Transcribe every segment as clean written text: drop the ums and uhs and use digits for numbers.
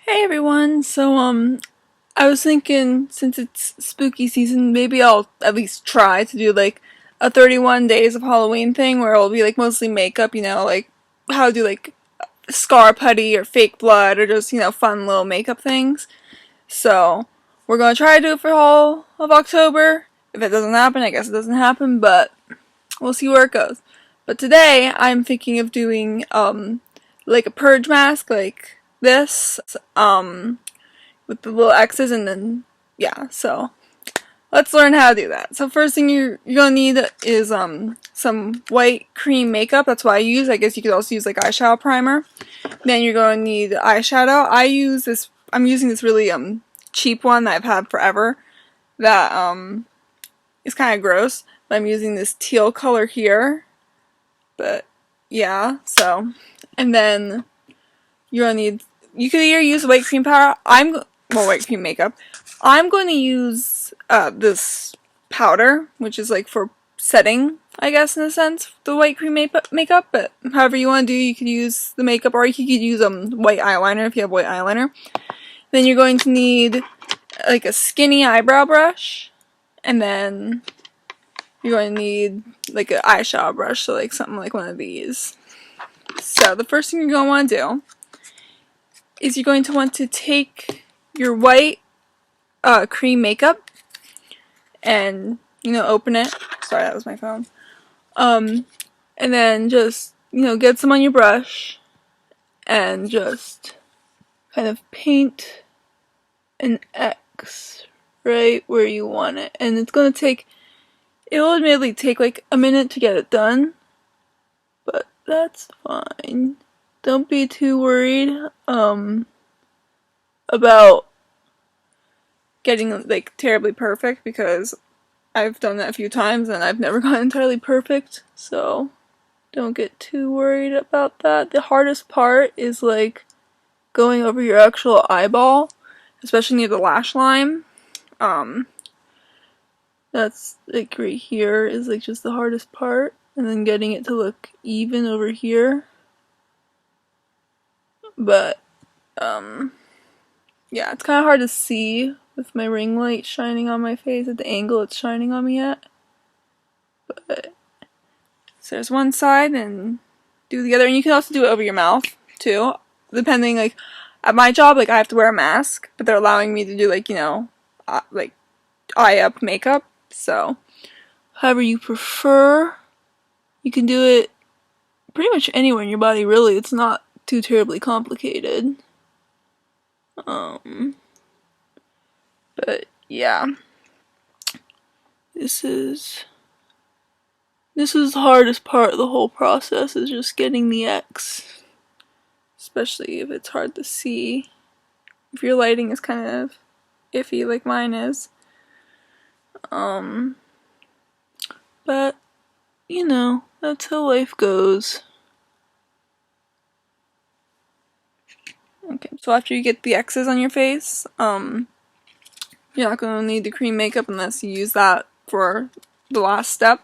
Hey everyone, I was thinking since it's spooky season, maybe I'll at least try to do like a 31 days of Halloween thing where it'll be like mostly makeup, like how to do like scar putty or fake blood or just, fun little makeup things. So, we're gonna try to do it for all of October. If it doesn't happen, I guess it doesn't happen, but we'll see where it goes. But today, I'm thinking of doing, like a purge mask, like this, with the little X's and then, yeah, so let's learn how to do that. So first thing you're gonna need is, some white cream makeup. That's what I use. I guess you could also use like eyeshadow primer. Then you're gonna need eyeshadow. I'm using this really, cheap one that I've had forever that, is kind of gross. But I'm using this teal color here. But, yeah, so, and then you're gonna need, you could either use white cream powder. White cream makeup. I'm going to use this powder, which is like for setting, I guess, in a sense, the white cream makeup. But however you want to do, you could use the makeup, or you could use white eyeliner if you have white eyeliner. Then you're going to need like a skinny eyebrow brush, and then you're going to need like an eyeshadow brush, so like something like one of these. So the first thing you're going to want to do is you're going to want to take your white cream makeup and, open it. Sorry, that was my phone. And then just, get some on your brush and just kind of paint an X right where you want it. And it'll admittedly take like a minute to get it done, but that's fine. Don't be too worried, about getting like terribly perfect, because I've done that a few times and I've never gotten entirely perfect, so don't get too worried about that. The hardest part is like going over your actual eyeball, especially near the lash line. That's like right here is like just the hardest part, and then getting it to look even over here. But yeah, it's kind of hard to see with my ring light shining on my face at the angle it's shining on me at. But so there's one side and do the other, and you can also do it over your mouth too. Depending, like at my job, like I have to wear a mask, but they're allowing me to do like like eye up makeup. So however you prefer, you can do it pretty much anywhere in your body. Really, it's not too terribly complicated. But yeah, this is the hardest part of the whole process, is just getting the X, especially if it's hard to see, if your lighting is kind of iffy like mine is. But that's how life goes. Okay, so after you get the X's on your face, you're not going to need the cream makeup unless you use that for the last step.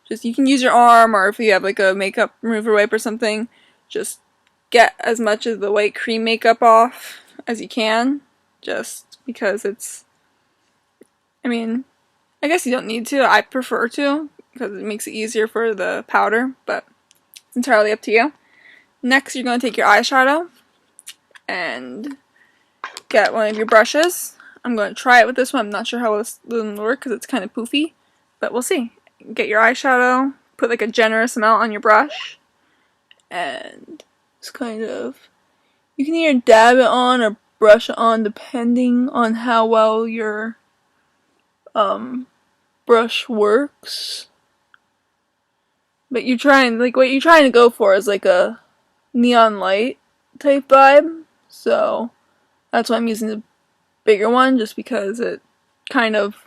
Just you can use your arm, or if you have like a makeup remover wipe or something, just get as much of the white cream makeup off as you can, just because I guess you don't need to. I prefer to, because it makes it easier for the powder, but it's entirely up to you. Next, you're going to take your eyeshadow and get one of your brushes. I'm going to try it with this one. I'm not sure how this will work because it's kind of poofy, but we'll see. Get your eyeshadow, put like a generous amount on your brush, and it's you can either dab it on or brush it on depending on how well your brush works. But what you're trying to go for is like a neon light type vibe, so that's why I'm using the bigger one, just because it kind of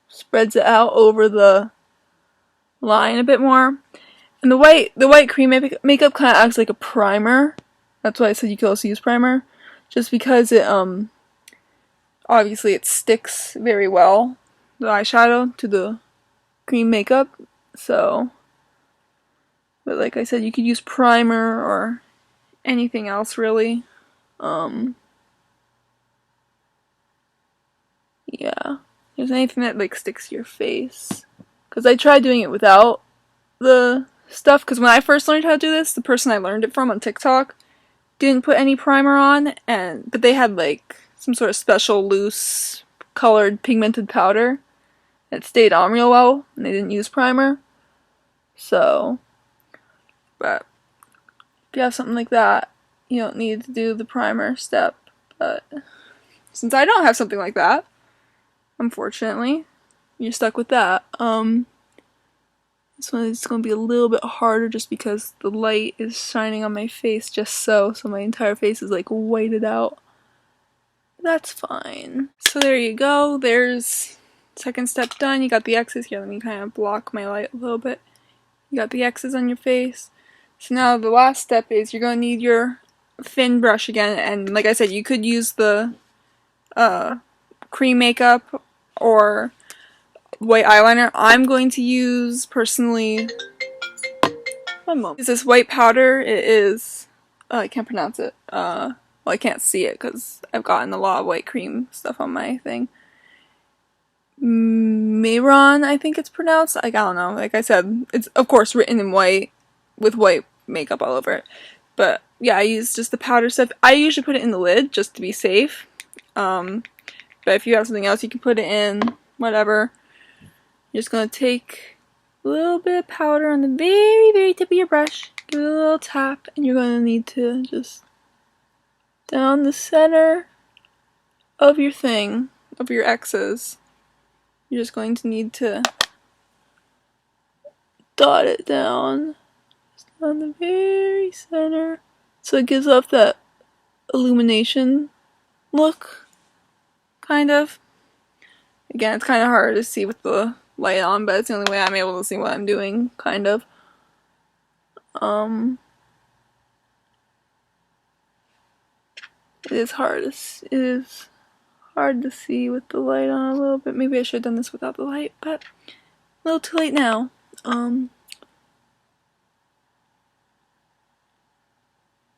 spreads it out over the line a bit more. And the white cream makeup kind of acts like a primer. That's why I said you could also use primer, just because it obviously it sticks very well, the eyeshadow, to the cream makeup. So, but like I said, you could use primer or anything else really. Yeah. There's anything that like sticks to your face. Because I tried doing it without the stuff, because when I first learned how to do this, the person I learned it from on TikTok didn't put any primer on, but they had like some sort of special loose colored pigmented powder that stayed on real well, and they didn't use primer. So, but if you have something like that, you don't need to do the primer step. But since I don't have something like that, unfortunately, you're stuck with that. This one is going to be a little bit harder just because the light is shining on my face just so my entire face is like whited out. That's fine. So there you go. There's second step done. You got the X's here. Let me kind of block my light a little bit. You got the X's on your face. So now the last step is you're going to need your thin brush again. And like I said, you could use the cream makeup or white eyeliner. I'm going to use, personally, one moment. Is this white powder? It is, I can't pronounce it. Well, I can't see it because I've gotten a lot of white cream stuff on my thing. Mayron, I think it's pronounced. Like, I don't know. Like I said, it's of course written in white with white makeup all over it. But yeah, I use just the powder stuff. I usually put it in the lid just to be safe. But if you have something else, you can put it in, whatever. You're just going to take a little bit of powder on the very, very tip of your brush. Give it a little tap, and you're going to need to just down the center of your thing, of your X's. You're just going to need to dot it down, just down the very center, so it gives off that illumination look, kind of. Again, it's kind of hard to see with the light on, but it's the only way I'm able to see what I'm doing, kind of. It is hard to see with the light on a little bit. Maybe I should have done this without the light, but a little too late now.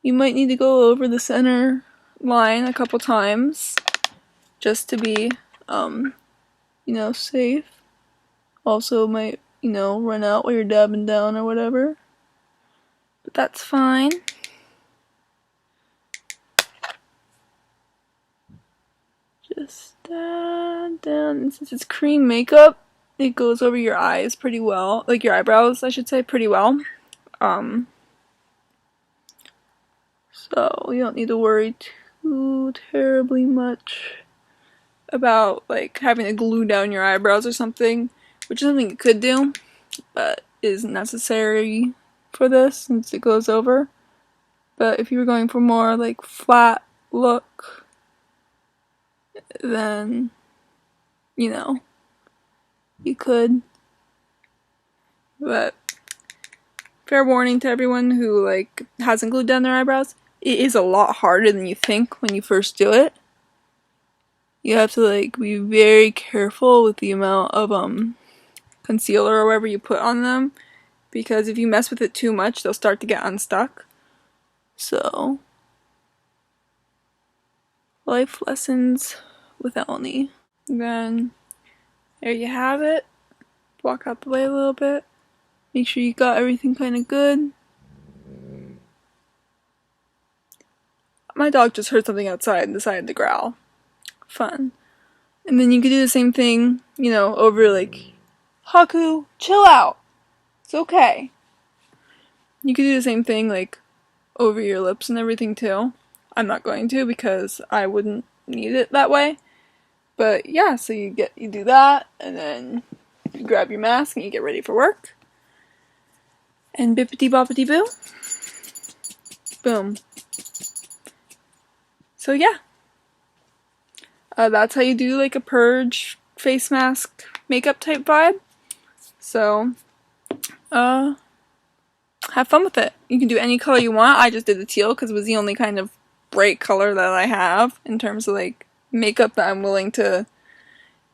You might need to go over the center line a couple times just to be, safe. Also might, run out while you're dabbing down or whatever. But that's fine. Just dab down. And since it's cream makeup, it goes over your eyes pretty well. Like your eyebrows, I should say, pretty well. So you don't need to worry too terribly much about like having to glue down your eyebrows or something, which is something you could do, but isn't necessary for this since it goes over. But if you were going for more like flat look, then you could. But fair warning to everyone who like hasn't glued down their eyebrows, it is a lot harder than you think when you first do it. You have to like be very careful with the amount of concealer or whatever you put on them, because if you mess with it too much, they'll start to get unstuck. So, life lessons with Eleni. Then there you have it. Walk out the way a little bit. Make sure you got everything kind of good. My dog just heard something outside and decided to growl. Fun. And then you could do the same thing, over like, Haku, chill out. It's okay. You could do the same thing like over your lips and everything too. I'm not going to because I wouldn't need it that way. But yeah, so you do that, and then you grab your mask and you get ready for work. And bippity boppity boo. Boom. So yeah. That's how you do like a Purge face mask makeup type vibe. So, have fun with it. You can do any color you want. I just did the teal because it was the only kind of bright color that I have in terms of like makeup that I'm willing to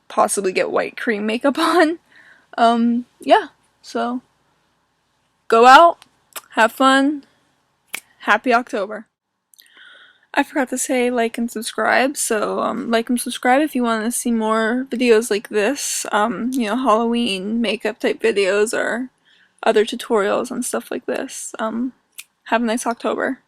possibly get white cream makeup on. Yeah, so go out, have fun, happy October. I forgot to say like and subscribe, so like and subscribe if you want to see more videos like this, Halloween makeup type videos or other tutorials and stuff like this. Have a nice October.